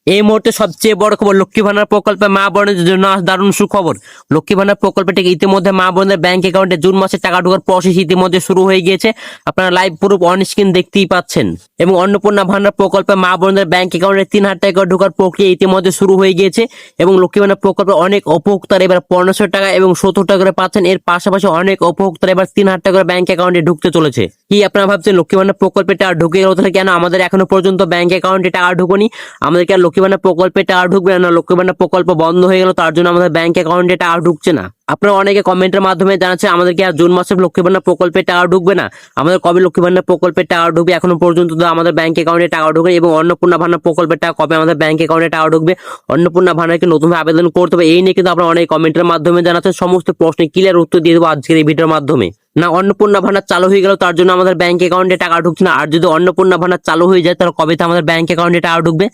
এই মুহূর্তে সবচেয়ে বড় খবর, লক্ষ্মী ভান্ডার প্রকল্পে মা বোনদের জন্য দারুণ সুখবর। লক্ষ্মী ভান্ডার প্রকল্পে থেকে ইতিমধ্যে মা বোনদের ব্যাংক অ্যাকাউন্টে জুন মাসে টাকা ঢোকার প্রসেস ইতিমধ্যে শুরু হয়ে গিয়েছে। আপনারা লাইভ প্রুফ অন স্ক্রিন দেখতেই পাচ্ছেন। এবং অন্নপূর্ণা ভান্ডার প্রকল্পে মা বোনদের ব্যাংক অ্যাকাউন্টে 3,000 টাকা ঢোকার প্রক্রিয়া ইতিমধ্যে শুরু হয়ে গিয়েছে। এবং লক্ষ্মী ভান্ডার প্রকল্পে অনেক উপভোক্তারা এবার 1500 টাকা এবং 70 টাকা করে পাচ্ছেন। এর পাশাপাশি অনেক উপভোক্তারা এবার 3,000 টাকা করে ব্যাংক অ্যাকাউন্টে ঢুকতে চলেছে। কি আপনারা ভাবছেন লক্ষ্মী ভান্ডার প্রকল্পে টাকা ঢুকে গেল, তাহলে কেন আমাদের এখনো পর্যন্ত ব্যাংক অ্যাকাউন্টে টাকা ঢুকুনি? আমাদের কি আর লক্ষ্মী ভান্ডার প্রকল্পে টাকা ঢুকবে না? লক্ষ্মী ভান্ডার প্রকল্প বন্ধ হয়ে গেল, তার জন্য আমাদের ব্যাংক অ্যাকাউন্টে টাকা ঢুকছে না? আপনারা অনেকে কমেন্টের মাধ্যমে জানাচ্ছে আমাদের কি আর জুন মাসে লক্ষ্মী ভান্ডার প্রকল্পে টাকা ঢুকবে না? আমাদের কবে লক্ষ্মী ভান্ডার প্রকল্পে টাকা ঢুকবে? এখনো পর্যন্ত তো আমাদের ব্যাংক অ্যাকাউন্টে টাকা ঢুকে। এবং অন্নপূর্ণা ভান্ডার প্রকল্পের টাকা কবে আমাদের ব্যাংক অ্যাকাউন্টে টাকা ঢুকবে? অন্নপূর্ণা ভান্ডারকে নতুনভাবে আবেদন করতে হবে, এই নিয়ে কিন্তু আপনারা অনেক কমেন্টের মাধ্যমে জানাচ্ছেন। সমস্ত প্রশ্নের ক্লিয়ার উত্তর দিয়ে দেবো আজকের এই ভিডিওর মাধ্যমে। না অন্নপূর্ণা ভান্ডার চালু হয়ে গেল, তার জন্য আমাদের ব্যাংক অ্যাকাউন্টে টাকা ঢুকছে না? আর যদি অন্নপূর্ণা ভান্ডার চালু হয়ে যায়, তাহলে কবে আমাদের ব্যাংক অ্যাকাউন্টে টাকা ঢুকবে?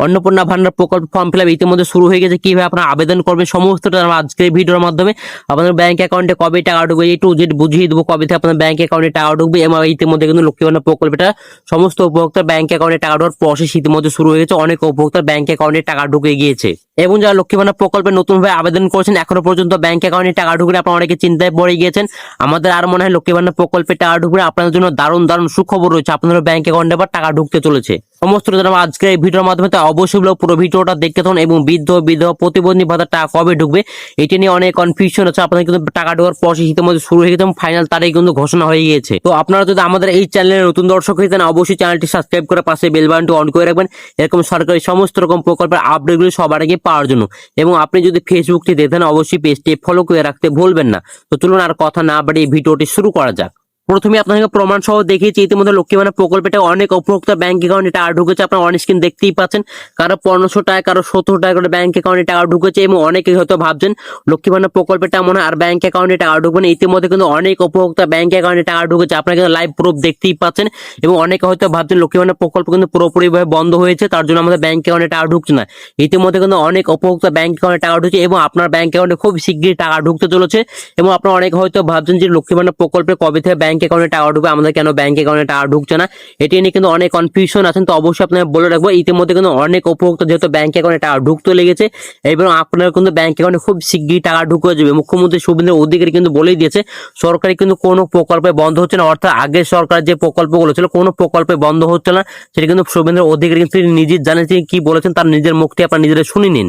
অন্নপূর্ণা ভান্ডার প্রকল্প ফর্ম ফিল আপ ইতিমধ্যে শুরু হয়ে গেছে। কিভাবে আপনারা আবেদন করবেন সমস্তটা আমরা আজকের এই ভিডিওর মাধ্যমে আপনাদের ব্যাংক অ্যাকাউন্টে কবে টাকা ঢুকবে এই টু জেড বুঝিয়ে দেবো, কবে থেকে আপনার ব্যাংক অ্যাকাউন্টে টাকা ঢুকবে। এবং ইতিমধ্যে কিন্তু লক্ষ্মী ভান্ডার প্রকল্পটা সমস্ত উপভোক্তার ব্যাংক অ্যাকাউন্টে টাকা ঢোকার প্রসেস ইতিমধ্যে শুরু হয়ে গেছে। অনেক উপভোক্তার ব্যাংক অ্যাকাউন্টে টাকা ঢুকে গিয়েছে। এবং যারা লক্ষ্মী ভান্ডার প্রকল্পে নতুনভাবে আবেদন করেছেন এখনো পর্যন্ত ব্যাংক অ্যাকাউন্টে টাকা ঢুকলে আপনারা অনেকে চিন্তায় পড়ে গিয়েছেন। আমাদের আর মনে হয় লক্ষ্মী ভান্ডার প্রকল্পে টাকা ঢুকলে আপনাদের জন্য দারুণ দারুণ সুখবর রয়েছে, আপনাদের ব্যাংক অ্যাকাউন্টে আবার টাকা ঢুকতে চলেছে। সমস্ত জানাবো আজকের এই ভিডিওর মাধ্যমে, তাই অবশ্যই পুরো ভিডিওটা দেখতে থাকুন। এবং বৃদ্ধ বিধবা প্রতিবন্ধী ভাতার টাকা কবে ঢুকবে এটি নিয়ে অনেক কনফিউশন আছে। আপনাদের কিন্তু টাকা ঢোকার প্রসেস ইতিমধ্যে শুরু হয়ে গেছে এবং ফাইনাল তারিখ কিন্তু ঘোষণা হয়ে গিয়েছে। তো আপনারা যদি আমাদের এই চ্যানেলের নতুন দর্শক হয়ে থাকেন অবশ্যই চ্যানেলটি সাবস্ক্রাইব করে পাশে বেল বাটনটি অন করে রাখবেন, এরকম সরকারি সমস্ত রকম প্রকল্পের আপডেটগুলো সবার আগে পাওয়ার জন্য। এবং আপনি যদি ফেসবুকটি দেখেন অবশ্যই পেজটি ফলো করে রাখতে ভুলবেন না। তো চলুন আর কথা না বাড়িয়ে ভিডিওটি শুরু করা যাক। প্রথমে আপনাকে প্রমাণ সহ দেখিয়েছি ইতিমধ্যে লক্ষ্মী ভান্ডার প্রকল্পটা অনেক উপভোক্তা ব্যাংক অ্যাকাউন্টে টাকা ঢুকেছে। আপনারা অন স্ক্রিন দেখতেই পাচ্ছেন, কারো 1500 টাকা, কারো 70 টাকা করে ব্যাংক অ্যাকাউন্টে টাকা ঢুকেছে। এবং অনেকে হয়তো ভাবছেন লক্ষ্মী ভান্ডার প্রকল্পটা মনে হয় আর ব্যাংক অ্যাকাউন্টে টাকা ঢুকবে না। ইতিমধ্যে কিন্তু অনেক উপভোক্তা ব্যাংক অ্যাকাউন্টে টাকা ঢুকেছে, আপনারা কিন্তু লাইভ প্রুফ দেখতেই পাচ্ছেন। এবং অনেকে হয়তো ভাবছেন লক্ষ্মী ভান্ডার প্রকল্প কিন্তু পুরোপুরিভাবে বন্ধ হয়েছে, তার জন্য আমাদের ব্যাংক অ্যাকাউন্টে টাকা ঢুকছে না। ইতিমধ্যে কিন্তু অনেক উপভোক্তা ব্যাংক অ্যাকাউন্টে টাকা ঢুকছে এবং আপনার ব্যাংক অ্যাকাউন্টে খুব শীঘ্রই টাকা ঢুকতে চলেছে। এবং আপনারা অনেকে হয়তো ভাবছেন যে লক্ষ্মী ভান্ডার প্রকল্পে কবে থেকে ব্যাংক অ্যাকাউন্টে টাকা ঢুকবে, আমাদের কেন ব্যাংক অ্যাকাউন্টে টাকা ঢুকছে না, এটি নিয়ে কিন্তু অনেক কনফিউশন আছেন। তো অবশ্যই আপনাদের বলে রাখবো ইতিমধ্যে কিন্তু অনেক উপভোক্তা যেহেতু ব্যাংক অ্যাকাউন্টে টাকা ঢুকতে লেগেছে এবং আপনার কিন্তু ব্যাংক অ্যাকাউন্টে খুব শীঘ্রই টাকা ঢুকে যাবে। মুখ্যমন্ত্রী শুভেন্দু অধিকারী কিন্তু বলেই দিয়েছে সরকারি কিন্তু কোনো প্রকল্পে বন্ধ হচ্ছে না, অর্থাৎ আগে সরকার যে প্রকল্পগুলো ছিল কোনো প্রকল্পে বন্ধ হচ্ছে না, সেটা কিন্তু শুভেন্দু অধিকারী কিন্তু তিনি নিজে জানেন তিনি কি বলেছেন, তার নিজের মুখটি আপনারা নিজেরা শুনে নিন।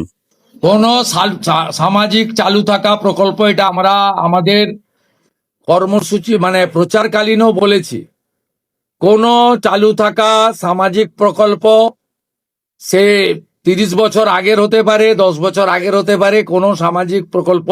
কোন সামাজিক চালু থাকা প্রকল্প, এটা আমরা আমাদের কর্মসূচি মানে প্রচারকালীনও বলেছি, কোন চালু থাকা সামাজিক প্রকল্প সে 30 বছর আগের হতে পারে, 10 বছর আগের হতে পারে, কোনো সামাজিক প্রকল্প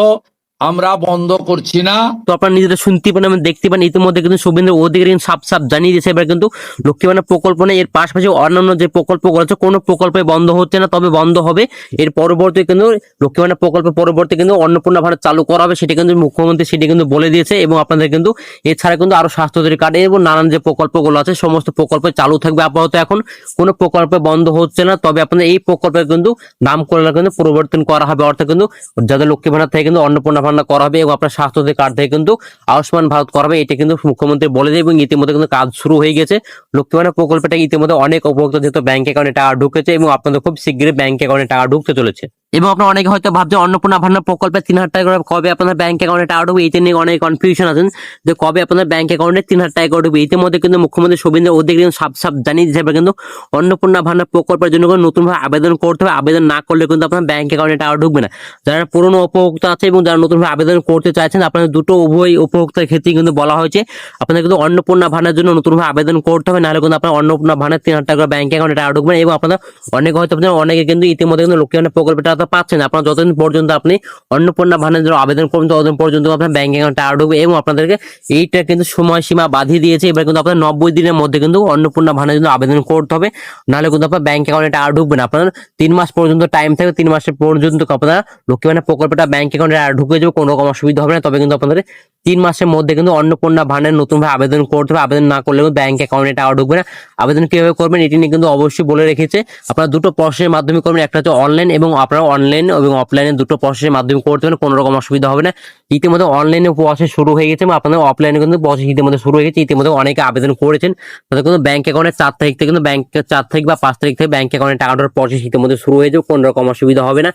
আমরা বন্ধ করছি না। তো আপনারা নিজেরা শুনতে পান এবং দেখতে পান ইতিমধ্যে কিন্তু শুভেন্দু অধিকারী সাফ সাফ জানিয়ে দিয়েছে এবার কিন্তু লক্ষ্মী ভান্ডার প্রকল্প নেই, এর পাশাপাশি অন্যান্য যে প্রকল্পগুলো আছে কোনো প্রকল্পে বন্ধ হচ্ছে না, তবে বন্ধ হবে এর পরবর্তী কিন্তু লক্ষ্মী ভান্ডার প্রকল্পের পরবর্তী কিন্তু অন্নপূর্ণা ভান্ডার চালু করা হবে, সেটা কিন্তু মুখ্যমন্ত্রী সেটি কিন্তু বলে দিয়েছে। এবং আপনাদের কিন্তু এছাড়া কিন্তু আরো স্বাস্থ্যসাথী কার্ড এবং নানান যে প্রকল্পগুলো আছে সমস্ত প্রকল্প চালু থাকবে। আপাতত এখন কোনো প্রকল্পে বন্ধ হচ্ছে না, তবে আপনাদের এই প্রকল্পে কিন্তু নাম করলে কিন্তু পরিবর্তন করা হবে, অর্থাৎ কিন্তু যাদের লক্ষ্মী ভান্ডার থেকে কিন্তু অন্নপূর্ণা ভান্ডার করা হবে এবং আপনার স্বাস্থ্যসাথী কার্ড থেকে কিন্তু আয়ুষ্মান ভারত করাবে, এটা কিন্তু মুখ্যমন্ত্রী বলে দেয়। এবং ইতিমধ্যে কিন্তু কাজ শুরু হয়ে গেছে। লক্ষ্মী ভান্ডার প্রকল্পটা ইতিমধ্যে অনেক উপভোক্তা যেহেতু ব্যাংক অ্যাকাউন্টে টাকা ঢুকেছে এবং আপনাদের খুব শীঘ্রই ব্যাংক অ্যাকাউন্টে টাকা ঢুকতে চলেছে। এবং আপনারা অনেকে হয়তো ভাবছেন অন্নপূর্ণা ভান্ডার প্রকল্পে 3,000 টাকা করে কবে আপনাদের ব্যাংক অ্যাকাউন্টে টাকা ঢুকবে, এটা নিয়ে অনেক কনফিউশন আছেন যে কবে আপনাদের ব্যাংক অ্যাকাউন্টে 3,000 টাকা করে ঢুকবে। ইতিমধ্যে কিন্তু মুখ্যমন্ত্রী শুভেন্দু অধিকারী সাফ সাফ জানিয়ে দিয়েছে এবার কিন্তু অন্নপূর্ণা ভান্ডার প্রকল্পের জন্য নতুনভাবে আবেদন করতে হবে, আবেদন না করলে কিন্তু আপনার ব্যাংক অ্যাকাউন্টে টাকা ঢুকবে না। যারা পুরনো উপভোক্তা আছে এবং যারা নতুনভাবে আবেদন করতে চাইছেন আপনাদের দুটো উভয় উপভোক্তার ক্ষেত্রে কিন্তু বলা হয়েছে আপনাদের কিন্তু অন্নপূর্ণা ভান্ডার জন্য নতুনভাবে আবেদন করতে হবে, নাহলে কিন্তু আপনার অন্নপূর্ণা ভান্ডার 3,000 টাকা ব্যাংক অ্যাকাউন্টে টাকা ঢুকবে না। এবং আপনারা অনেকে হয়তো অনেকে কিন্তু ইতিমধ্যে কিন্তু লক্ষ্মী ভান্ডার প্রকল্পটা পাচ্ছেন, আপনারা যতদিন পর্যন্ত আপনি অন্নপূর্ণা ভান্ডার জন্য আবেদন করবেন ততদিন পর্যন্ত আপনার ব্যাংক অ্যাকাউন্টে টাকা ঢুকবে। এবং আপনাদেরকে এইটা কিন্তু সময়সীমা বাঁধিয়ে দিয়েছে, এবার কিন্তু আপনার 90 দিনের মধ্যে কিন্তু অন্নপূর্ণা ভান্ডার জন্য আবেদন করতে হবে, নাহলে কিন্তু আপনার ব্যাংক অ্যাকাউন্টে টাকা ঢুকবে না। আপনার 3 মাস পর্যন্ত টাইম থাকবে, 3 মাসের পর্যন্ত আপনারা লক্ষ্মী ভান্ডার প্রকল্পটা ব্যাংক অ্যাকাউন্টে ঢুকে যাবে, কোনো রকম অসুবিধা হবে না। তবে কিন্তু আপনাদের 3 মাসের মধ্যে কিন্তু অন্নপূর্ণা ভান্ডার নতুনভাবে আবেদন করতে হবে, আবেদন না করলে ব্যাংক অ্যাকাউন্টে টাকা ঢুকবে না। আবেদন কিভাবে করবেন এটি নিয়ে কিন্তু অবশ্যই বলে রেখেছে, আপনারা দুটো প্রসেসের মাধ্যমে করবেন, একটা হচ্ছে অনলাইন এবং আপনারা অনলাইন এবং অফলাইনে দুটো প্রসেসের মাধ্যমে করতে পারেন, কোনো রকম অসুবিধা হবে না। ইতিমধ্যে অনলাইনে প্রসেস শুরু হয়ে গেছে এবং আপনাদের অফলাইনে কিন্তু প্রসেস ইতিমধ্যে শুরু হয়ে গেছে। ইতিমধ্যে অনেকে আবেদন করেছেন, তাদের কিন্তু ব্যাংক অ্যাকাউন্টে 4 তারিখ থেকে কিন্তু ব্যাংক 4 তারিখ বা 5 তারিখ থেকে ব্যাংক অ্যাকাউন্টে টাকা ঢোকার প্রসেস ইতিমধ্যে শুরু হয়ে যাবে, কোনো রকম অসুবিধা হবে না।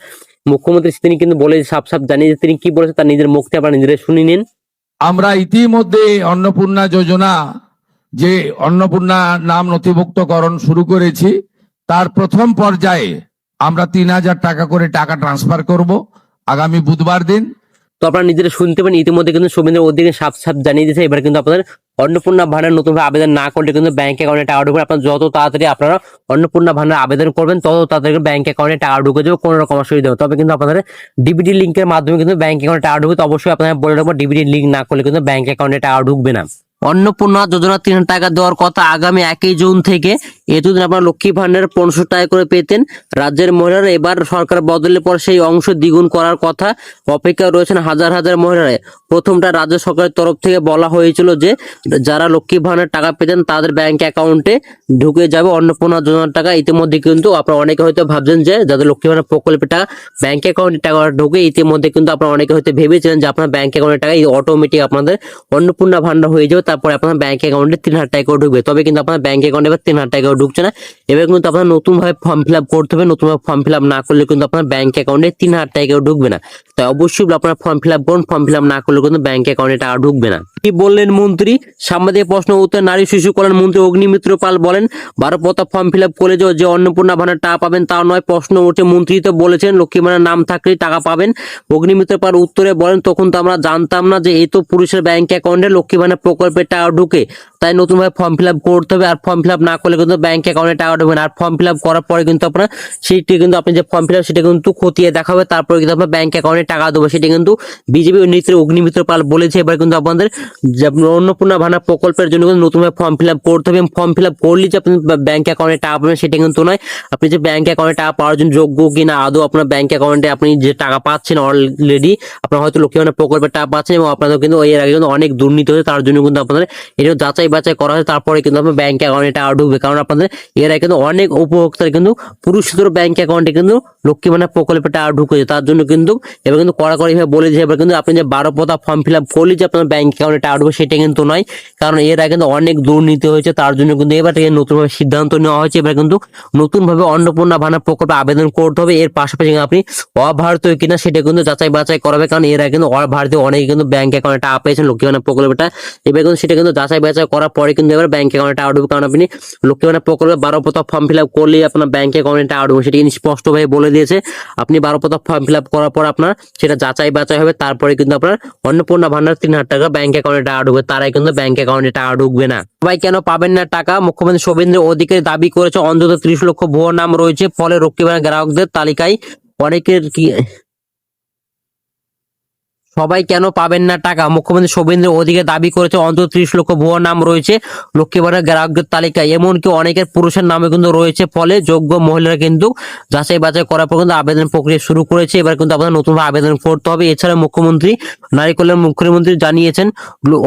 মুখ্যমন্ত্রী তিনি কিন্তু বলে সাফ সাফ জানিয়ে যে তিনি কি বলেছেন তার নিজের মুখ থেকে আপনারা নিজেরা শুনে নিন। আমরা ইতিমধ্যে অন্নপূর্ণা যোজনা, যে অন্নপূর্ণা নাম নথিভুক্তকরণ শুরু করেছি, তার প্রথম পর্যায়ে আমরা 3,000 টাকা করে টাকা ট্রান্সফার করব আগামী বুধবার দিন। তো আপনারা নিজেরা শুনতে পারেন, ইতিমধ্যে কিন্তু শুভেন্দু অধিকারী সাফ সাফ জানিয়ে দিয়েছে এবার কিন্তু আপনাদের অন্নপূর্ণা ভান্ডার নতুনভাবে আবেদন না করলে কিন্তু ব্যাংক অ্যাকাউন্টে টাকা ঢুকবে। আপনারা যত তাড়াতাড়ি আপনারা অন্নপূর্ণা ভান্ডার আবেদন করবেন তত তাড়াতাড়ি ব্যাংক অ্যাকাউন্টে টাকা ঢুকে যাবে, কোনো রকম অসুবিধা হবে। তবে কিন্তু আপনাদের ডিবিটি লিঙ্কের মাধ্যমে কিন্তু ব্যাংক অ্যাকাউন্টে টাকা ঢুকবে। তো অবশ্যই আপনারা বলে রাখবো ডিবিটি লিঙ্ক না করলে কিন্তু ব্যাংক অ্যাকাউন্টে টাকা ঢুকবে না। অন্নপূর্ণা যোজনা 3 টাকা দেওয়ার কথা আগামী 1 জুন থেকে। এতদিন আপনারা লক্ষ্মী ভান্ডার 1500 টাকা করে পেতেন রাজ্যের মহিলারা, এবার সরকার বদলের পর সেই অংশ দ্বিগুণ করার কথা। অপেক্ষা রয়েছেন হাজার হাজার মহিলারা। প্রথমটা রাজ্য সরকারের তরফ থেকে বলা হয়েছিল যে যারা লক্ষ্মী ভান্ডার টাকা পেতেন তাদের ব্যাংক অ্যাকাউন্টে ঢুকে যাবে অন্নপূর্ণা যোজনার টাকা। ইতিমধ্যে কিন্তু আপনারা অনেকে হয়তো ভাবছেন যে যাদের লক্ষ্মী ভান্ডার প্রকল্পের টাকা ব্যাংক অ্যাকাউন্টে টাকা ঢুকে, ইতিমধ্যে কিন্তু আপনারা অনেকে হয়তো ভেবেছিলেন যে আপনার ব্যাংক অ্যাকাউন্টে টাকা অটোমেটিক আপনাদের অন্নপূর্ণা ভান্ডার হয়ে যাবে, তারপরে আপনার ব্যাংক অ্যাকাউন্টে 3,000 টাকা ঢুকবে। তবে কিন্তু আপনার ব্যাংক অ্যাকাউন্টে এবার 3,000 টাকাও ঢুকছে না। এবার কিন্তু আপনার নতুন ভাবে ফর্ম ফিল আপ করতে হবে, নতুন ভাবে ফর্ম ফিল আপ না করলে কিন্তু আপনার ব্যাংক অ্যাকাউন্টে 3,000 টাকাও ঢুকবে না। তাই অবশ্যই আপনার ফর্ম ফিল আপ করুন, ফর্ম ফিল আপ না করলে কিন্তু ব্যাংক অ্যাকাউন্টে টাকা ঢুকবে না। কি বললেন মন্ত্রী? সাংবাদিক প্রশ্ন উত্তর নারী শিশু কল্যাণ মন্ত্রী অগ্নিমিত্র পাল বলেন 12 পাতা ফর্ম ফিল আপ করে যে অন্নপূর্ণা ভান্ডার টাকা পাবেন তা নয়। প্রশ্ন উঠে মন্ত্রী তো বলেছেন লক্ষ্মী ভান্ডার নাম থাকলেই টাকা পাবেন। অগ্নিমিত্র পাল উত্তরে বলেন তখন তো আমরা জানতাম না যে এই তো পুরুষের ব্যাংক অ্যাকাউন্টে লক্ষ্মী ভান্ডার প্রকল্পের টাকা ঢুকে, তাই নতুন ভাবে ফর্ম ফিল আপ করতে হবে। আর ফর্ম ফিল আপ না করলে কিন্তু ব্যাংক অ্যাকাউন্টে টাকা ঢুকবে না। আর ফর্ম ফিল আপ করার পরে কিন্তু আপনার সেইটি কিন্তু আপনি যে ফর্ম ফিল আপ সেটা কিন্তু খতিয়ে দেখাবে, তারপরে কিন্তু আপনার ব্যাংক অ্যাকাউন্টে টাকা দেবে। সেটা কিন্তু বিজেপি নেত্রী অগ্নিমিত্র পাল বলেছে। এবার কিন্তু আপনাদের যে অন্নপূর্ণা ভান্ডার প্রকল্পের জন্য কিন্তু নতুন ভাবে ফর্ম ফিল আপ করতে হবে। ফর্ম ফিল আপ করলে যে আপনি ব্যাংক অ্যাকাউন্টে টাকা পাবেন সেটা কিন্তু নয়। আপনি যে ব্যাংক অ্যাকাউন্টে টাকা পাওয়ার জন্য যোগ্য কিনা, আদৌ আপনার ব্যাংক অ্যাকাউন্টে আপনি যে টাকা পাচ্ছেন অলরেডি, আপনার হয়তো লক্ষ্মী ভান্ডার প্রকল্পের টাকা পাচ্ছেন এবং আপনাদের কিন্তু এর আগে কিন্তু অনেক দুর্নীতি হয়েছে, তার জন্য কিন্তু আপনাদের এটা যাচাই বাছাই করা হয়, তারপরে কিন্তু আপনার ব্যাংক অ্যাকাউন্টে টাকা ঢুকবে। কারণ আপনাদের এর আগে কিন্তু অনেক উপভোক্তার কিন্তু পুরুষদের ব্যাংক অ্যাকাউন্টে কিন্তু লক্ষ্মী ভান্ডার প্রকল্পের টাকা ঢুকেছে, তার জন্য কিন্তু এবার কিন্তু কড়াকড়ি ভাবে বলে যে এবার কিন্তু আপনি যে 12 পাতা ফর্ম ফিল আপ করলে যে আপনার ব্যাংক অ্যাকাউন্টে টাকা ঢুকবে সেটা কিন্তু নয়। কারণ এর আগে কিন্তু অনেক দুর্নীতি হয়েছে, তার জন্য কিন্তু এবার থেকে নতুনভাবে সিদ্ধান্ত নেওয়া হয়েছে। এবার কিন্তু নতুনভাবে অন্নপূর্ণা ভান্ডার প্রকল্পে আবেদন করতে হবে। এর পাশাপাশি আপনি অভারতীয় কিনা সেটা কিন্তু যাচাই বাছাই করাবে, কারণ এর আগে কিন্তু অভারতীয় অনেকে কিন্তু ব্যাংক অ্যাকাউন্টে টাকা পেয়েছেন লক্ষ্মী ভান্ডার প্রকল্পটা। এবার কিন্তু সেটা কিন্তু যাচাই বাছাই করার পরে কিন্তু এবার ব্যাংক অ্যাকাউন্টে টাকা ঢুকবে। কারণ আপনি লক্ষ্মী ভান্ডার প্রকল্পে 12 পাতা ফর্ম ফিল আপ করলেই আপনার ব্যাংক অ্যাকাউন্টে টাকা ঢুকবে, সেটা কিন্তু স্পষ্টভাবে বলে দিয়েছে। আপনি 12 পাতা ফর্ম ফিল আপ করার পর আপনার সেটা যাচাই বাছাই হবে, তারপরে কিন্তু আপনার অন্নপূর্ণা ভান্ডার 3,000 টাকা ব্যাংক অ্যাকাউন্টে টাকা ঢুকবে, তারাই কিন্তু ব্যাংক অ্যাকাউন্টে টাকা ঢুকবে না। সবাই কেন পাবেন না টাকা? মুখ্যমন্ত্রী শুভেন্দু অধিকারী দাবি করেছে অন্তত 30 লক্ষ ভুয়ো নাম রয়েছে, ফলে লক্ষ্মী ভান্ডার গ্রাহকদের তালিকায় অনেকের কি সবাই কেন পাবেন না টাকা? মুখ্যমন্ত্রী শুভেন্দু অধিকারী দাবি করেছে অন্তত 30 লক্ষ ভুয়ো নাম রয়েছে লক্ষ্মী ভান্ডার গ্রাহকদের তালিকায়, এমনকি অনেকের পুরুষের নামে কিন্তু রয়েছে। ফলে যোগ্য মহিলারা কিন্তু যাচাই বাছাই করার পর কিন্তু আবেদন প্রক্রিয়া শুরু করেছে। এবার কিন্তু আপনাদের নতুনভাবে আবেদন করতে হবে। এছাড়া মুখ্যমন্ত্রী নারী কল্যাণ মুখ্যমন্ত্রী জানিয়েছেন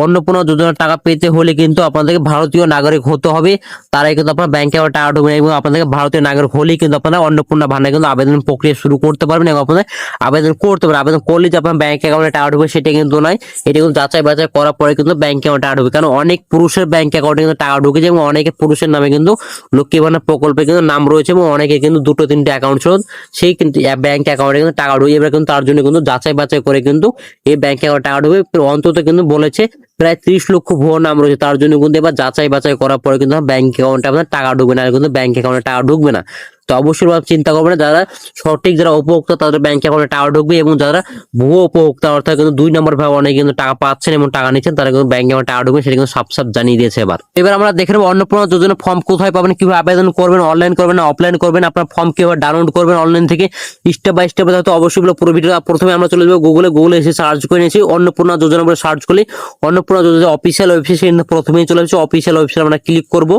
অন্নপূর্ণা যোজনার টাকা পেতে হলে কিন্তু আপনাদেরকে ভারতীয় নাগরিক হতে হবে, তারাই কিন্তু আপনার ব্যাংকে টাকা ঢুকবে এবং আপনাদেরকে ভারতীয় নাগরিক হলেই কিন্তু আপনারা অন্নপূর্ণা ভান্ডারে কিন্তু আবেদন প্রক্রিয়া শুরু করতে পারবেন এবং আপনাদের আবেদন করতে পারবেন। আবেদন করলে যে আপনার ব্যাংক অ্যাকাউন্টে টাকা ঢুকবে সেটা কিন্তু নয়, এটা কিন্তু যাচাই বাছাই করার পরে কিন্তু ব্যাংক অ্যাকাউন্টে টাকা ঢুকবে। কারণ অনেক পুরুষের ব্যাংক অ্যাকাউন্টে কিন্তু টাকা ঢুকেছে এবং অনেকে পুরুষের নামে কিন্তু লক্ষ্মী ভান্ডার প্রকল্পে কিন্তু নাম রয়েছে এবং অনেকে কিন্তু 2-3টে অ্যাকাউন্ট ছিল, সেই কিন্তু ব্যাংক অ্যাকাউন্টে কিন্তু টাকা ঢুকে। এবার কিন্তু তার জন্য কিন্তু যাচাই বাছাই করে কিন্তু এই ব্যাংক অ্যাকাউন্টে টাকা ঢুকবে। অন্তত কিন্তু বলেছে প্রায় 30 লক্ষ ভুয়ো নাম রয়েছে, তার জন্য কিন্তু এবার যাচাই বাছাই করার পরে কিন্তু ব্যাংক অ্যাকাউন্টে আপনার টাকা ঢুকবে না, কিন্তু ব্যাংক অ্যাকাউন্টে টাকা ঢুকবে না। তো অবশ্যই চিন্তা করবেন না, যারা সঠিক যারা উপভোক্তা তাদের ব্যাংক অ্যাকাউন্টে টাকা ঢুকবে এবং যারা ভুয়ো উপভোক্তা অর্থাৎ কিন্তু 2 নম্বর ভাবে অনেকে কিন্তু টাকা পাচ্ছেন এবং টাকা নিচ্ছেন তারা কিন্তু ব্যাংক অ্যাকাউন্টে টাকা ঢুকবে, সেটা কিন্তু সাফ সাফ জানিয়ে দিয়েছে। এবার আমরা দেখে নেবো অন্নপূর্ণা যোজনা ফর্ম কোথায় পাবেন, কিভাবে আবেদন করবেন, অনলাইন করবেন না অফলাইন করবেন, আপনার ফর্ম কিভাবে ডাউনলোড করবেন অনলাইন থেকে স্টেপ বাই স্টেপ। তো অবশ্যই পুরো ভিডিও প্রথমে আমরা চলে যাবো গুগলে এসে সার্চ করে নিয়েছি অন্নপূর্ণা যোজনা বলে সার্চ করলে অন্নপূর্ণা যোজনা অফিসিয়াল ওয়েবসাইট প্রথমেই চলে আসছে। অফিসিয়াল ওয়েবসাইট আমরা ক্লিক করবো।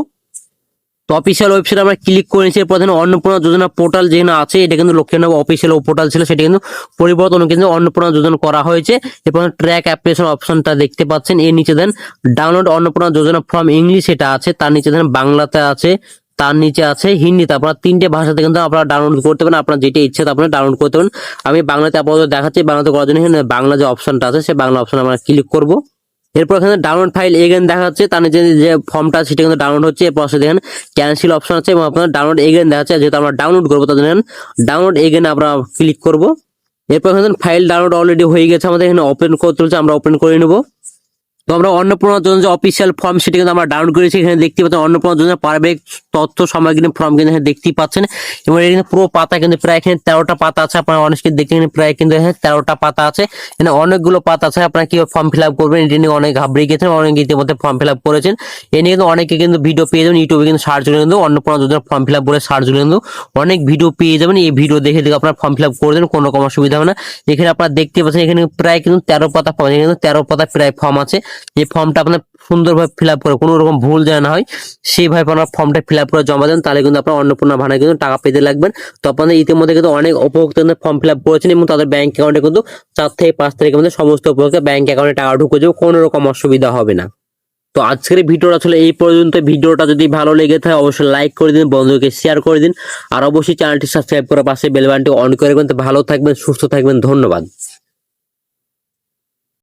তো অফিসিয়াল ওয়েবসাইট আমরা ক্লিক করে নিচ্ছি। এরপর অন্নপূর্ণা যোজনা পোর্টাল যেখানে আছে, এটা কিন্তু লক্ষ্মী ভান্ডার অফিসিয়াল পোর্টাল ছিল, সেটা কিন্তু পরিবর্তন কিন্তু অন্নপূর্ণা যোজনা করা হয়েছে। এরপর ট্র্যাক অ্যাপ্লিকেশন অপশনটা দেখতে পাচ্ছেন, এর নিচে then download Annapurna Yojana from English এটা আছে, তার নিচে দেন বাংলাতে আছে, তার নিচে আছে হিন্দিতে। আপনারা 3টে ভাষাতে কিন্তু আপনারা ডাউনলোড করতে পারেন, আপনার যেটা ইচ্ছে আপনারা ডাউনলোড করতে পারেন। আমি বাংলাতে আপাতত দেখাচ্ছি, বাংলাতে করার জন্য এখানে বাংলা যে অপশনটা আছে সেই বাংলা অপশন আমরা ক্লিক করব। এরপর এখানে ডাউনলোড ফাইল এগেন দেখাচ্ছে, তার নিচে যে ফর্মটা আছে সেটা কিন্তু ডাউনলোড হচ্ছে। এরপর দেখেন ক্যান্সেল অপশন আছে এবং আপনার ডাউনলোড এগেন দেখাচ্ছে, যেহেতু আমরা ডাউনলোড করবো তার জন্য ডাউনলোড এগেন আমরা ক্লিক করব। এরপর এখানে ফাইল ডাউনলোড অলরেডি হয়ে গেছে, আমাদের এখানে ওপেন করতে হচ্ছে, আমরা ওপেন করে নেব। তো আমরা অন্নপূর্ণা যোজনা যে অফিসিয়াল ফর্ম সেটা কিন্তু আমরা ডাউনলোড করেছি। এখানে দেখতে পাচ্ছেন অন্নপূর্ণা যোজনা পারিবারিক তথ্য সামগ্রী ফর্ম কিন্তু এখানে দেখতেই পাচ্ছেন। এবং এখানে পুরো পাতা কিন্তু প্রায় এখানে 13টা পাতা আছে। আপনারা অনেকে দেখতে প্রায় কিন্তু এখানে 13টা পাতা আছে, এখানে অনেকগুলো পাতা আছে। আপনারা কি ফর্ম ফিল আপ করবেন এটা নিয়ে অনেক ঘাবড়ে গেছেন, অনেকে ইতিমধ্যে ফর্ম ফিল আপ করেছেন। এ নিয়ে কিন্তু অনেকে কিন্তু ভিডিও পেয়ে যাবেন, ইউটিউবে কিন্তু সার্চ করে কিন্তু অন্নপূর্ণা যোজনা ফর্ম ফিল আপ বলে সার্চ করে কিন্তু অনেক ভিডিও পেয়ে যাবেন। এই ভিডিও দেখে দেখে আপনারা ফর্ম ফিল আপ করে দেন, কোনো রকম অসুবিধা হবে না। এখানে আপনারা দেখতে পাচ্ছেন এখানে প্রায় কিন্তু 13 পাতা ফর্ম, এখানে কিন্তু 13 পাতা প্রায় ফর্ম আছে। এই ফর্মটা আপনার সুন্দরভাবে ফিল আপ করে কোনো রকম ভুল যেন না হয় সেইভাবে আপনারা ফর্মটা ফিল আপ করে জমা দেন, তাহলে কিন্তু আপনার অন্নপূর্ণা ভান্ডারে কিন্তু টাকা পেতে লাগবেন। তো আপনাদের ইতিমধ্যে কিন্তু অনেক উপভোক্তা ফর্ম ফিল আপ করেছেন এবং তাদের ব্যাংক অ্যাকাউন্টে কিন্তু 4 থেকে 5 তারিখের মধ্যে সমস্ত উপভোক্তা ব্যাংক অ্যাকাউন্টে টাকা ঢুকে যাবে, কোনো রকম অসুবিধা হবে না। তো আজকের ভিডিওটা আসলে এই পর্যন্ত। ভিডিওটা যদি ভালো লেগে থাকে অবশ্যই লাইক করে দিন, বন্ধুকে শেয়ার করে দিন, আর অবশ্যই চ্যানেলটি সাবস্ক্রাইব করে পাশে বেল বাটনটি অন করে রাখবেন। তো ভালো থাকবেন, সুস্থ থাকবেন, ধন্যবাদ।